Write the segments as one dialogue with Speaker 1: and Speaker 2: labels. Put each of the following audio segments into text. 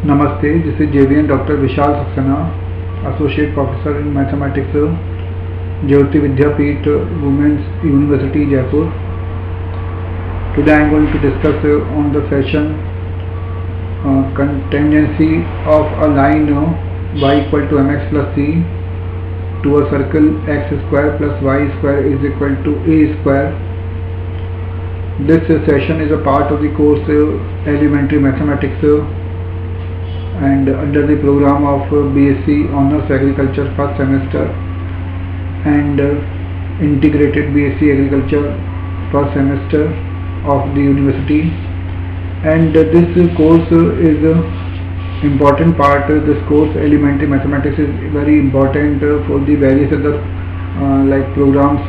Speaker 1: Namaste, this is JVN Dr. Vishal Saxena, Associate Professor in Mathematics, Jyoti Vidyapeeth Women's University, Jaipur. Today I am going to discuss on the session tangency of a line y equal to mx plus c to a circle x square plus y square is equal to a square. This session is a part of the course Elementary Mathematics and under the program of BSc Honours Agriculture first semester and Integrated BSc Agriculture first semester of the university. And this course is important part. This course Elementary Mathematics is very important for the various other programs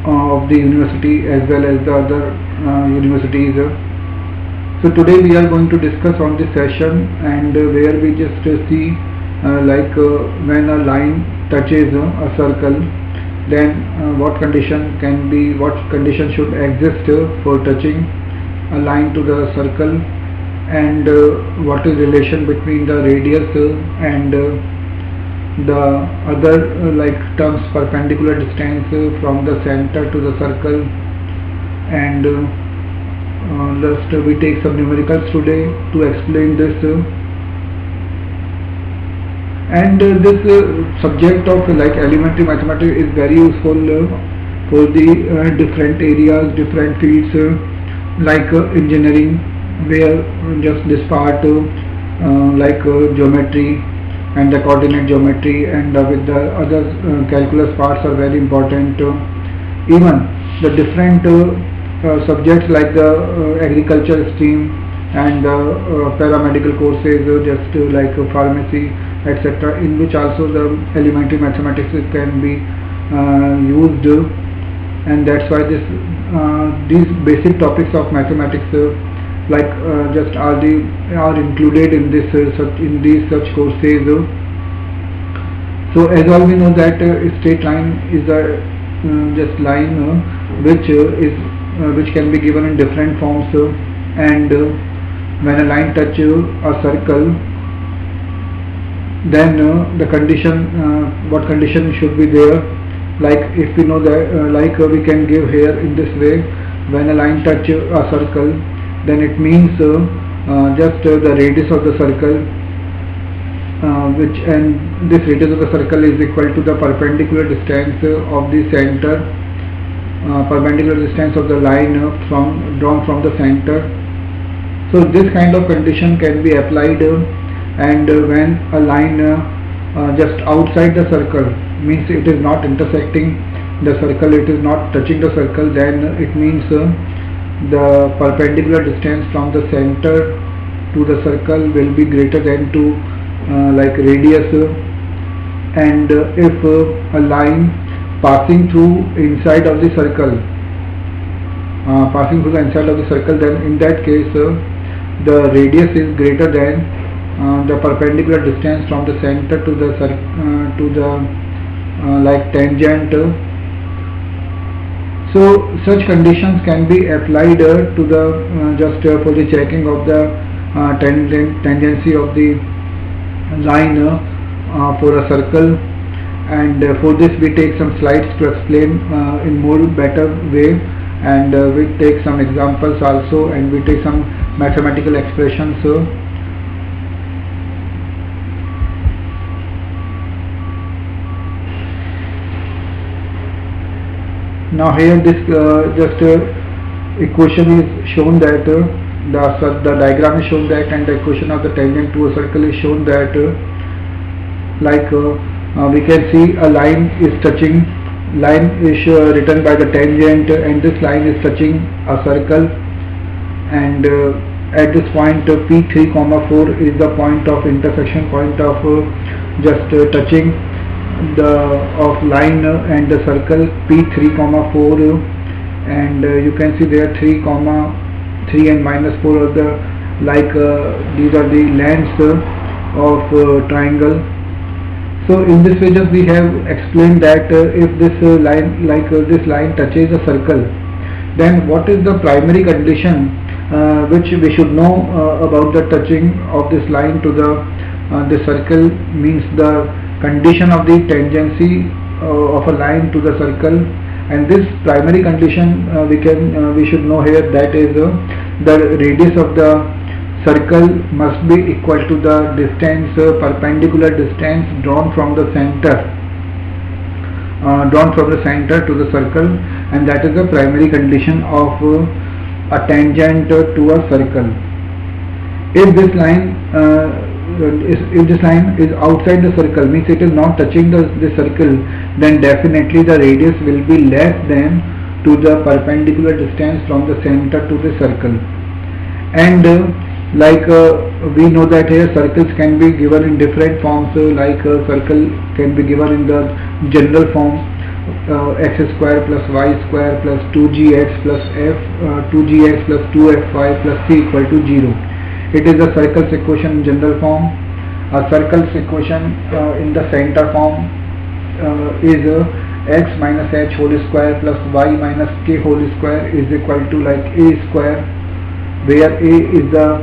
Speaker 1: of the university as well as the other universities. So today we are going to discuss on this session and where we just see when a line touches a circle, then what condition should exist for touching a line to the circle, and what is relation between the radius and the other terms perpendicular distance from the center to the circle, and we take some numericals today to explain this. And this subject of elementary mathematics is very useful for the different areas, different fields engineering, where just this part geometry and the coordinate geometry and with the other calculus parts are very important. Even the different subjects like the agriculture stream and paramedical courses, just like pharmacy, etc., in which also the elementary mathematics can be used, and that's why these basic topics of mathematics just are included in this in these such courses. So as all we know that straight line is a just line which can be given in different forms, and when a line touches a circle, then the condition, what condition should be there, if we know that we can give here in this way: when a line touches a circle, then it means just the radius of the circle, and this radius of the circle is equal to the perpendicular distance of the center, perpendicular distance of the line drawn from the center. So this kind of condition can be applied, and when a line just outside the circle, means it is not intersecting the circle, it is not touching the circle, then it means the perpendicular distance from the center to the circle will be greater than to radius. And if a line passing through inside of the circle, then in that case the radius is greater than the perpendicular distance from the center to the tangent. So such conditions can be applied to the just for the checking of the tangency of the line for a circle. And for this we take some slides to explain in more better way, and we take some examples also, and we take some mathematical expressions. Now here this equation is shown that the diagram is shown that, and the equation of the tangent to a circle is shown that we can see a line is written by the tangent, and this line is touching a circle, and at this point P3, 4 is the point of intersection, point of just touching of line and the circle P3, 4, and you can see there 3 and -4 are the these are the lengths of triangle. So in this way just we have explained that if this line this line touches a circle, then what is the primary condition which we should know about the touching of this line to the circle, means the condition of the tangency of a line to the circle. And this primary condition we should know here, that is the radius of the circle must be equal to the distance, perpendicular distance drawn from the center to the circle, and that is the primary condition of a tangent to a circle. If this line is outside the circle, means it is not touching the circle, then definitely the radius will be less than to the perpendicular distance from the center to the circle. And we know that here circles can be given in different forms, like a circle can be given in the general form, x square plus y square plus 2gx plus f 2gx plus 2fy plus c equal to 0. It is a circle's equation in general form. A circle's equation in the center form is x minus h whole square plus y minus k whole square is equal to like a square, where a is the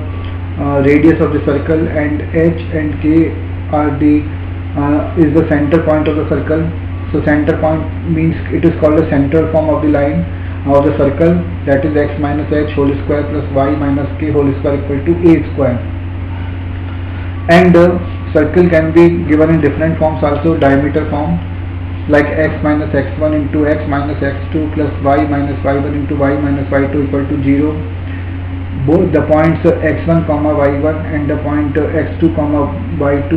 Speaker 1: radius of the circle and h and k are is the center point of the circle. So center point means it is called the central form of the line of the circle, that is x minus h whole square plus y minus k whole square equal to a square. And circle can be given in different forms also, diameter form, like x minus x1 into x minus x2 plus y minus y1 into y minus y2 equal to 0. Both the points x1 comma y1 and the point x2 comma y2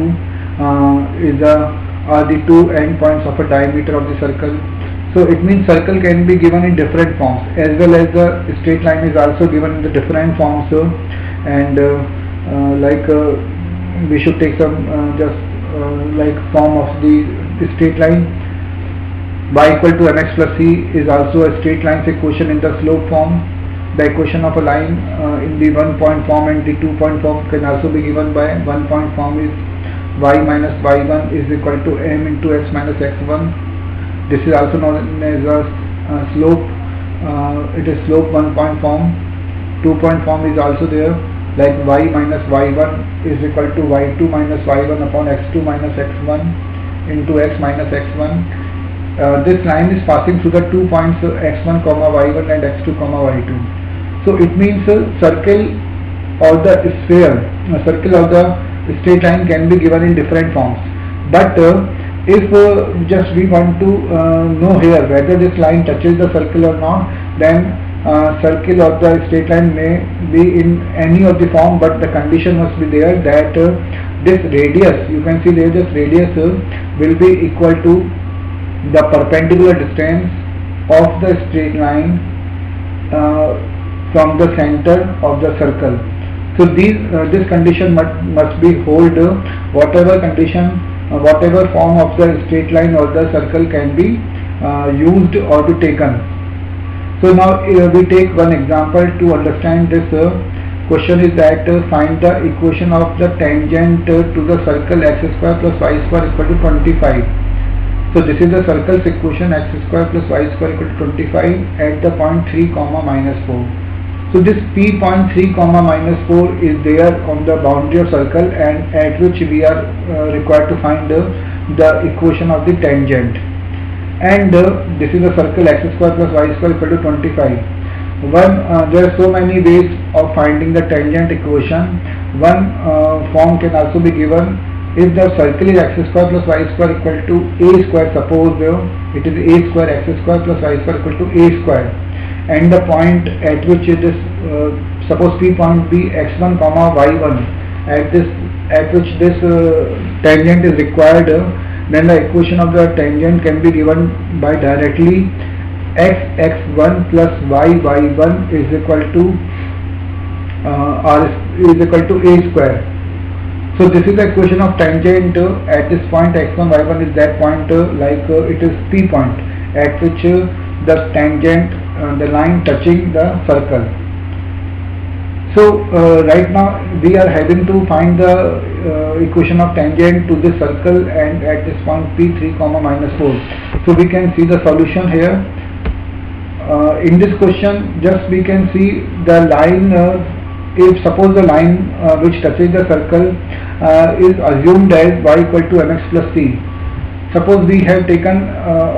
Speaker 1: are the two end points of a diameter of the circle. So it means circle can be given in different forms, as well as the straight line is also given in the different forms. And we should take some like form of the straight line. Y equal to mx plus c is also a straight line's equation in the slope form. The equation of a line in the 1 point form and the 2 point form can also be given by 1 point form is y minus y1 is equal to m into x minus x1. This is also known as a slope. It is slope 1 point form. 2 point form is also there, like y minus y1 is equal to y2 minus y1 upon x2 minus x1 into x minus x1. This line is passing through the 2 points x1 comma y1 and x2 comma y2. So it means circle or the sphere, circle or the straight line can be given in different forms. But if just we want to know here whether this line touches the circle or not, then circle or the straight line may be in any of the form, but the condition must be there that this radius, you can see there, this radius will be equal to the perpendicular distance of the straight line from the center of the circle. So this condition must be hold, whatever condition, whatever form of the straight line or the circle can be used or be taken. So now we take one example to understand this. Question is that find the equation of the tangent to the circle x square plus y square equal to 25. So this is the circle's equation, x square plus y square equal to 25 at the point 3 comma minus 4. So this p point 3 comma minus 4 is there on the boundary of circle, and at which we are required to find the equation of the tangent. And this is the circle x square plus y square equal to 25. There are so many ways of finding the tangent equation. One form can also be given. If the circle is x square plus y square equal to a square, suppose it is a square x square plus y square equal to a square, and the point at which it is suppose p point be x1 comma y1, at which this tangent is required, then the equation of the tangent can be given by directly x1 plus y1 is equal to a square. So this is the equation of tangent at this point x1 y1 is that point, it is p point at which the tangent, the line touching the circle. So right now we are having to find the equation of tangent to this circle and at this point p3 comma minus 4. So we can see the solution here. In this question, just we can see the line, if suppose the line which touches the circle is assumed as y equal to mx plus c. Suppose we have taken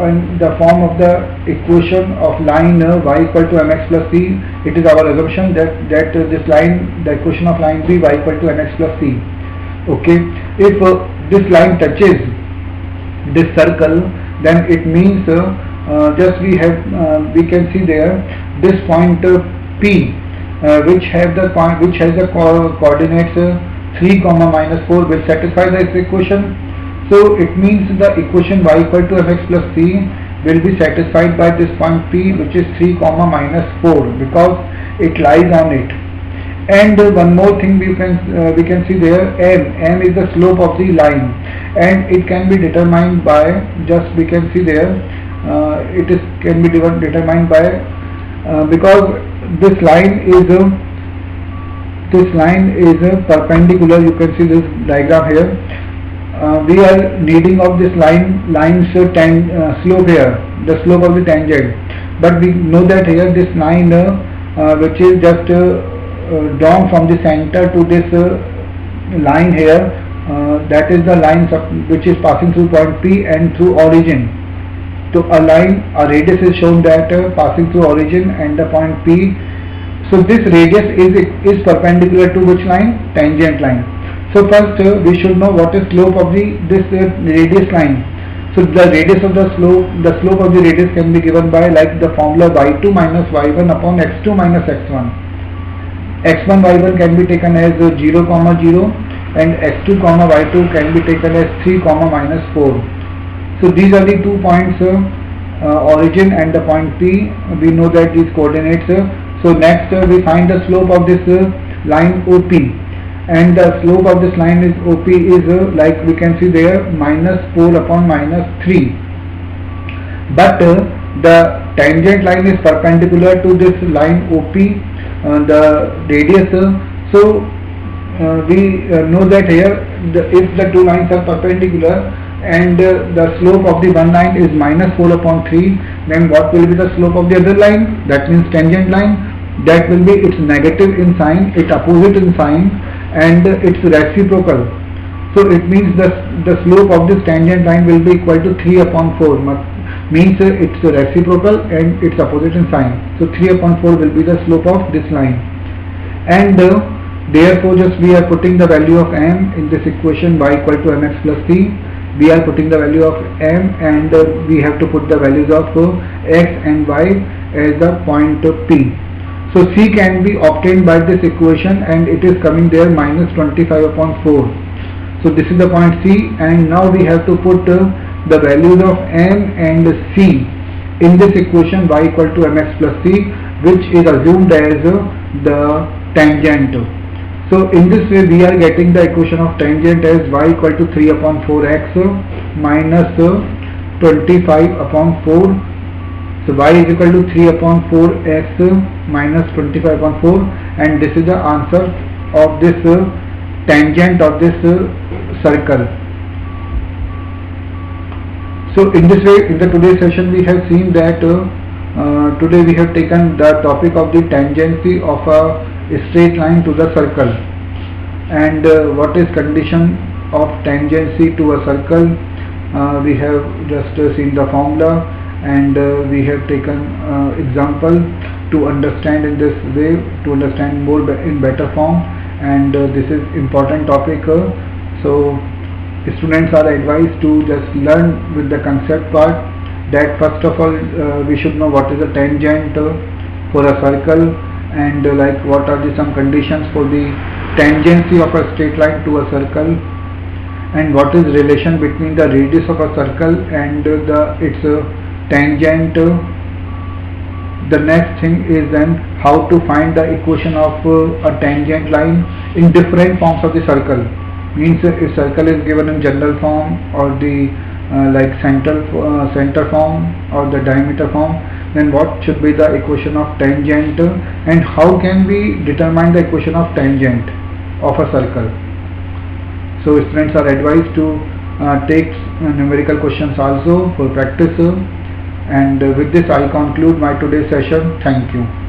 Speaker 1: in the form of the equation of line y equal to mx plus c, it is our assumption that this line, the equation of line b y equal to mx plus c. Okay, if this line touches this circle, then it means just we can see there this point p, which has the coordinates 3, minus 4 will satisfy this equation. So it means the equation y equal to mx plus c will be satisfied by this point p, which is 3, minus 4, because it lies on it. And one more thing we can see there, m is the slope of the line, and it can be determined by, just we can see there, can be determined by because this line is perpendicular. You can see this diagram here. We are needing of this line's slope here, the slope of the tangent, but we know that here this line which is just drawn from the center to this line here, that is the line which is passing through point P and through origin. So a radius is shown that passing through origin and the point P. So this radius is perpendicular to which line? Tangent line. So first we should know what is slope of this radius line. So the radius of the slope of the radius can be given by like the formula y2 minus y1 upon x2 minus x1. x1 y1 can be taken as 0, 0, and x2 y2 can be taken as 3, minus 4. So these are the 2 points, origin and the point P. We know that these coordinates. So next we find the slope of this line OP, and the slope of this line is OP is like we can see there minus 4 upon minus 3. But the tangent line is perpendicular to this line OP, the radius. So we know that here if the two lines are perpendicular and the slope of the one line is minus 4 upon 3, then what will be the slope of the other line? That means tangent line. That will be its negative in sign, its opposite in sign, and its reciprocal. So it means the slope of this tangent line will be equal to 3 upon 4, means its reciprocal and its opposite in sign. So 3 upon 4 will be the slope of this line, and therefore just we are putting the value of m in this equation y equal to mx plus c. We are putting the value of m, and we have to put the values of x and y as the point P. So C can be obtained by this equation, and it is coming there minus 25 upon 4. So this is the point C, and now we have to put the values of m and c in this equation y equal to mx plus c, which is assumed as the tangent. So in this way we are getting the equation of tangent as y equal to 3 upon 4x minus 25 upon 4. So y is equal to 3 upon 4x minus 25 upon 4, and this is the answer of this tangent of this circle. So in this way, in the today's session we have seen that today we have taken the topic of the tangency of a straight line to the circle, and what is condition of tangency to a circle. We have just seen the formula, and we have taken example to understand in this way, to understand more in better form, and this is important topic. So students are advised to just learn with the concept part, that first of all we should know what is a tangent for a circle, and like what are some conditions for the tangency of a straight line to a circle, and what is relation between the radius of a circle and its tangent. The next thing is then how to find the equation of a tangent line in different forms of the circle. Means if circle is given in general form, or the like center form, or the diameter form, then what should be the equation of tangent, and how can we determine the equation of tangent of a circle. So students are advised to take numerical questions also for practice. And with this I conclude my today's session. Thank you.